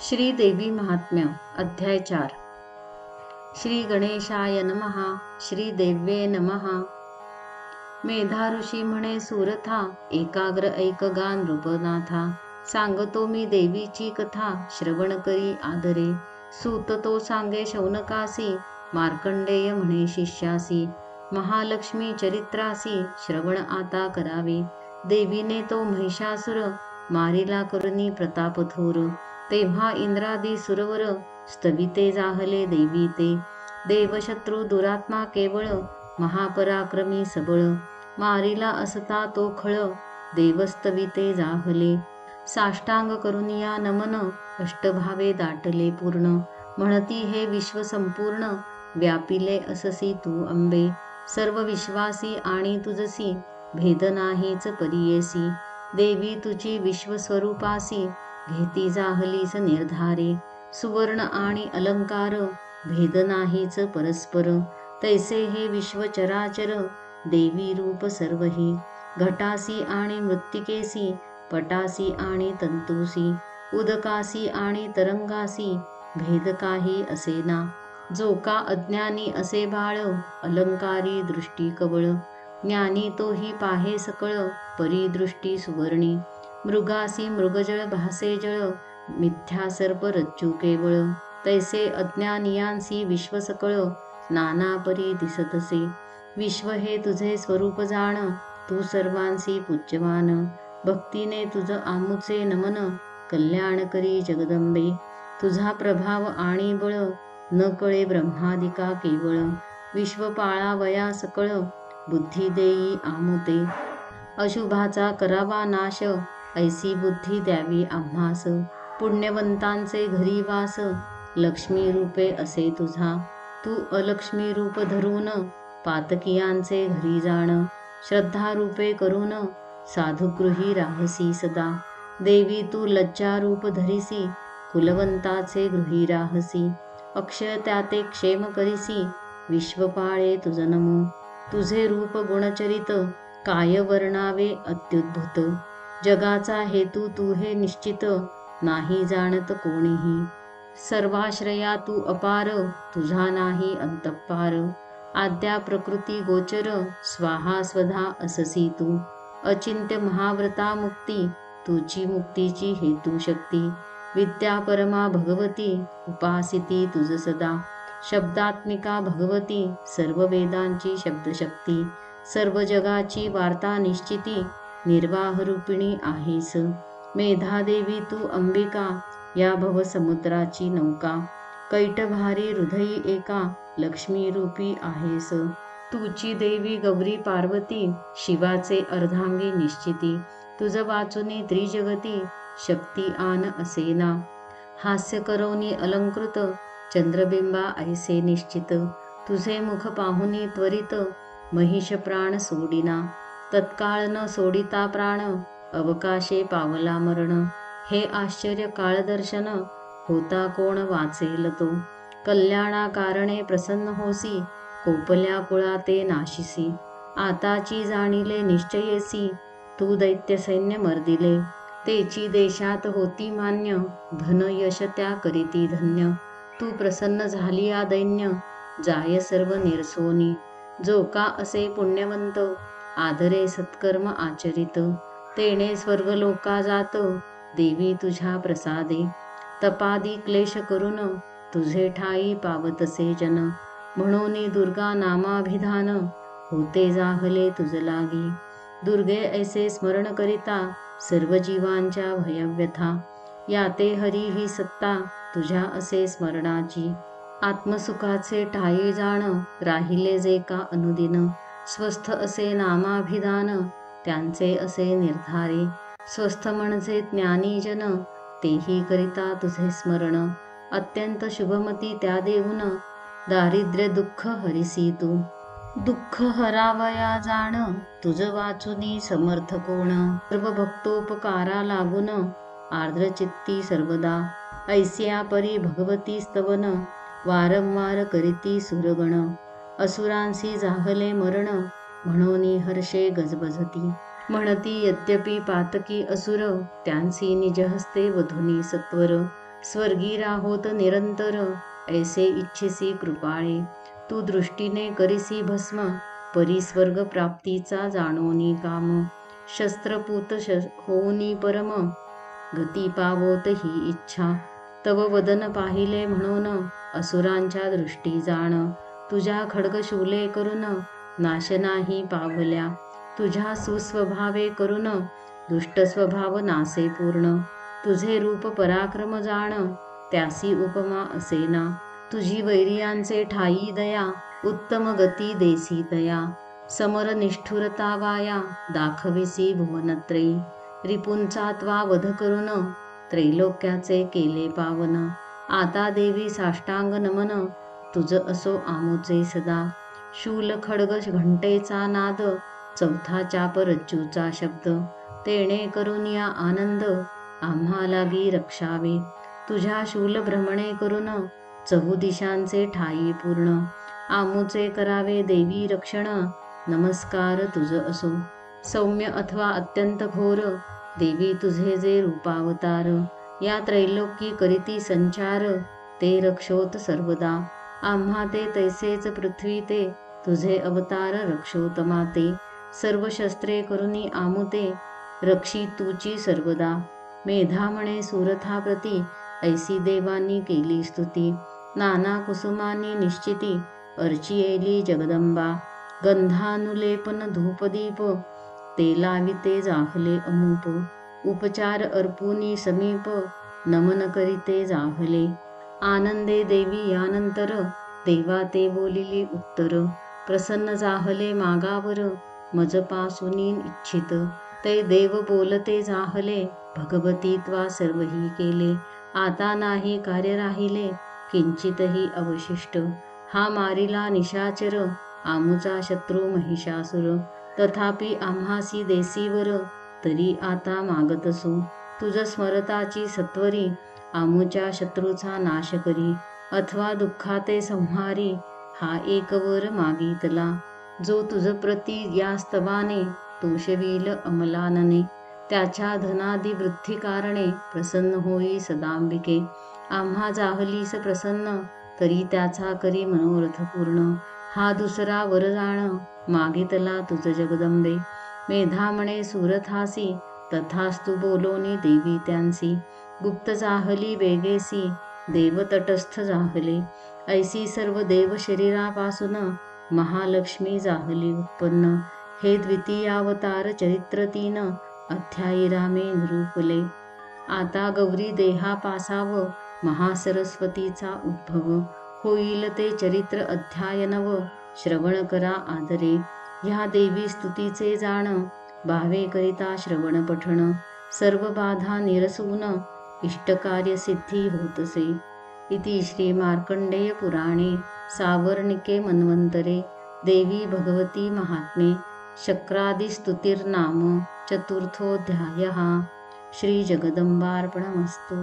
श्री देवी महात्म्य अध्याय 4. श्री गणेशाय नमः. श्री देव्ये नमः. मेधा ऋषी म्हणे सुरथा, एकाग्र ऐक गान रूपनाथा. सांगतो मी देवीची कथा, श्रवण करी आदरे. सूत तो सांगे शौनकासी, मार्कंडेय म्हणे शिष्यासी. महालक्ष्मी चरित्रासी, श्रवण आता करावे. देवीने तो महिषासुर, मारिला करुणी प्रताप थोर. तेव्हा इंद्रादी सुरवर, स्तविते जाहले देवी ते. देवशत्रू दुरात्मा केवळ, महापराक्रमी सबळ. मारिला असता तो खळ, देवस्तविते जाहले. साष्टांग करुनिया नमन, अष्टभावे दाटले पूर्ण. म्हणती हे विश्व संपूर्ण, व्यापिले अससी तू अंबे. सर्व विश्वासी आणि तुझसी, भेद नाहीच परियेसी. देवी तुझी विश्वस्वरूपासी, घेती जाहलीस निर्धारे. सुवर्ण आणि अलंकार, भेद नाहीच परस्पर. तैसे हे विश्व चराचर, देवी रूप सर्वही. घटासी आणि मृत्तिकेसी, पटासी आणि तंतुसी. उदकासी आणि तरंगासी, भेद काही असेना. जो का अज्ञानी असे बाळ, अलंकारी दृष्टी कवळ. ज्ञानी तोही पाहे सकळ, परिदृष्टी सुवर्णी. मृगासी मृगजळ भासे जळ, मिथ्या सर्प रज्जू केवळ. तैसे अज्ञानियांसी विश्व सकळ, नाना परी दिसतसे. विश्व हे तुझे स्वरूप जाण, तू सर्वांसी पूज्यवान. भक्तीने तुझ आमुचे नमन, कल्याण करी जगदंबे. तुझा प्रभाव आणि बळ, न कळे ब्रह्मादिका केवळ. विश्व पाळावया सकळ, बुद्धी देई आमुते. अशुभाचा करावा नाश, ऐसी बुद्धी द्यावी आम्हास. पुण्यवंतांचे घरी वास, लक्ष्मी रूपे असे तुझा. तू अलक्ष्मी रूप धरून, पातकियांचे घरी जाण. श्रद्धा रूपे करून, साधुगृही राहसी सदा. देवी तू लज्जा रूप धरिसी, कुलवंताचे गृही राहसी. अक्षय त्याते क्षेम करिसी, विश्वपाळे तुझ नमो. तुझे रूप गुणचरित, काय वर्णावे अत्युद्भुत. जगाचा हेतू तू हे निश्चित, नाही जाणत कोणीही. सर्वाश्रया तू अपार, तुझा नाही अंतपार. आद्या प्रकृती गोचर, स्वाहा स्वधा अससी तू. अचिंत्य महाव्रता मुक्ती, तुझी मुक्तीची हेतू शक्ती. विद्या परमा भगवती, उपासिती तुझ सदा. शब्दात्मिका भगवती, सर्व वेदांची शब्दशक्ती. सर्व जगाची वार्ता निश्चिती, निर्वाहरूपिणी आहेस. मेधादेवी तू अंबिका, या भवसमुद्राची नौका. कैटभारी हृदयी एका, लक्ष्मी रूपी आहेस. तुची देवी गौरी पार्वती, शिवाचे अर्धांगी निश्चिती. तुझ वाचुनी त्रिजगती, शक्ती आन असेना. हास्य करवनी अलंकृत, चंद्रबिंबा ऐसे निश्चित. तुझे मुख पाहुनी त्वरित, महिष प्राण सोडिना. तत्काळ न सोडिता प्राण, अवकाशे पावला मरण. हे आश्चर्य काळदर्शन, होता कोण वाचेल तो. कल्याणा कारणे प्रसन्न होसी, कोपल्या कुळाते नाशिसी. आताची जाणिले निश्चयेसी, तू दैत्य सैन्य मर्दिले. तेची देशात होती मान्य, धन यश त्या करीती धन्य. तू प्रसन्न झाली आ दैन्य, जाय सर्व निरसोनी. जो का असे पुण्यवंत, आदरे सत्कर्म आचरित. तेने स्वर्गलोका जात, देवी तुझ्या प्रसादे. तपादी क्लेश करून, तुझे ठाई पावतसे जन. म्हणून दुर्गा नामाभिधान, होते जाहले तुझ लागी. दुर्गे ऐसे स्मरण करिता, सर्व जीवांच्या भयव्यथा. याते हरी ही सत्ता, तुझ्या असे स्मरणाची. आत्मसुखाचे ठाई जाण, राहिले जे का अनुदिन. स्वस्थ असे नामाभिधान, त्यांचे असे निर्धारे. स्वस्थ म्हणजे ज्ञानी जन, तेही करिता तुझे स्मरण. अत्यंत शुभमती त्या देऊन, दारिद्र्य दुःख हरिसी तू. दुःख हरावया जाण, तुझ वाचुनी समर्थ कोण. सर्व भक्तोपकारा लागून, आर्द्रचित्ती सर्वदा. ऐसिया परी भगवती स्तवन, वारंवार करीती सुरगण. असुरांसी जाहले मरण, म्हणूनी हर्षे गजबजती. म्हणती यद्यपि पातकी असुर, त्यांसी निजहस्ते वधुनी सत्वर. स्वर्गी राहोत निरंतर, ऐसे इच्छिसी कृपाळे. तू दृष्टीने करिसी भस्म, परी स्वर्ग प्राप्तीचा जाणोनी काम. शस्त्रपूत होऊनी परम, गती पावोत ही इच्छा. तव वदन पाहिले म्हणून, असुरांच्या दृष्टी जाण. तुझ्या खड्गशूले करून, नाश नाही पावल्या. तुझ्या सुस्वभावे करून, दुष्ट स्वभाव नासे पूर्ण. तुझे रूप पराक्रम जाण, त्यासी उपमा असेना. तुझी वैरियांचे ठाई दया, उत्तम गती देसी तया. समर निष्ठुरता वाया, दाखविसी भुवनत्रयी. रिपुंचा त्वा वध करून, त्रैलोक्याचे केले पावन. आता देवी साष्टांग नमन, तुझ असो आमुचे सदा. शूल खड्ग घंटेचा नाद, चौथा चाप रज्जूचा शब्द. तेणे करून या आनंद, आम्हा लागी रक्षावे. तुझ्या शूल भ्रमणे करून, चहुदिशांचे ठाई पूर्ण. आमुचे करावे देवी रक्षण, नमस्कार तुझ असो. सौम्य अथवा अत्यंत घोर, देवी तुझे जे रूपावतार. या त्रैलोकी करीती संचार, ते रक्षोत सर्वदा. आम्हा ते तैसेच पृथ्वी ते, तुझे अवतार रक्षोत माते. सर्व शस्त्रे करुनी आमुते, रक्षी तुची सर्वदा. मेधा म्हणे सुरथा प्रती, ऐसी देवांनी केली स्तुती. नाना कुसुमांनी निश्चिती, अर्चियेली जगदंबा. गंधानुलेपन धूपदीप, ते लाविते जाहले अमूप. उपचार अर्पुनी समीप, नमन करीते जाहले. आनंदे देवी यानंतर, देवा ते बोलिली उत्तर. प्रसन्न जाहले मागावर, मजपासुनी इच्छित. ते देव बोलते जाहले, भगवती त्वा सर्वही केले. आता नाही कार्य राहिले, किंचितही अवशिष्ट. हा मारिला निशाचर, आमुचा शत्रू महिषासुर. तथापि आम्हासी देसीवर, तरी आता मागतसो. तुझ स्मरताची सत्वरी, आमुच्या शत्रूचा नाश करी. अथवा दुःखाते संहारी, हा एक वर मागितला. जो तुझ प्रती या स्तवाने, तोषविल अमलानने. त्याच्या धनादि वृद्धी कारणे, प्रसन्न होई सदांबिके. आम्हा जाहलीस प्रसन्न, तरी त्याचा करी मनोरथ पूर्ण. हा दुसरा वरदान, मागितला तुझ जगदंबे. मेधा म्हणे सुरथासी, तथास्तु बोलोनी देवी त्यांसी. गुप्त जाहली वेगेसी, देव तटस्थ जाहले. ऐसी सर्व देव शरीरापासून, महालक्ष्मी जाहली उत्पन्न. हे द्वितीयावतार चरित्र 3, अध्यायी रामे निरूपले. आता गौरी देहापासाव, महासरस्वतीचा उद्भव. होईल ते चरित्र अध्याय 9, श्रवण करा आदरे. ह्या देवी स्तुतीचे जाण, भावे करिता श्रवण पठण. सर्व बाधा निरसून, इष्टकार्य सिद्धी होतसे. इति श्री मार्कंडेय पुराणे सावर्णिके मन्वंतरे देवी भगवती महात्म्ये शक्रादि स्तुतिर्नाम चतुर्थोऽध्यायः. श्री जगदंबार्पणमस्तु.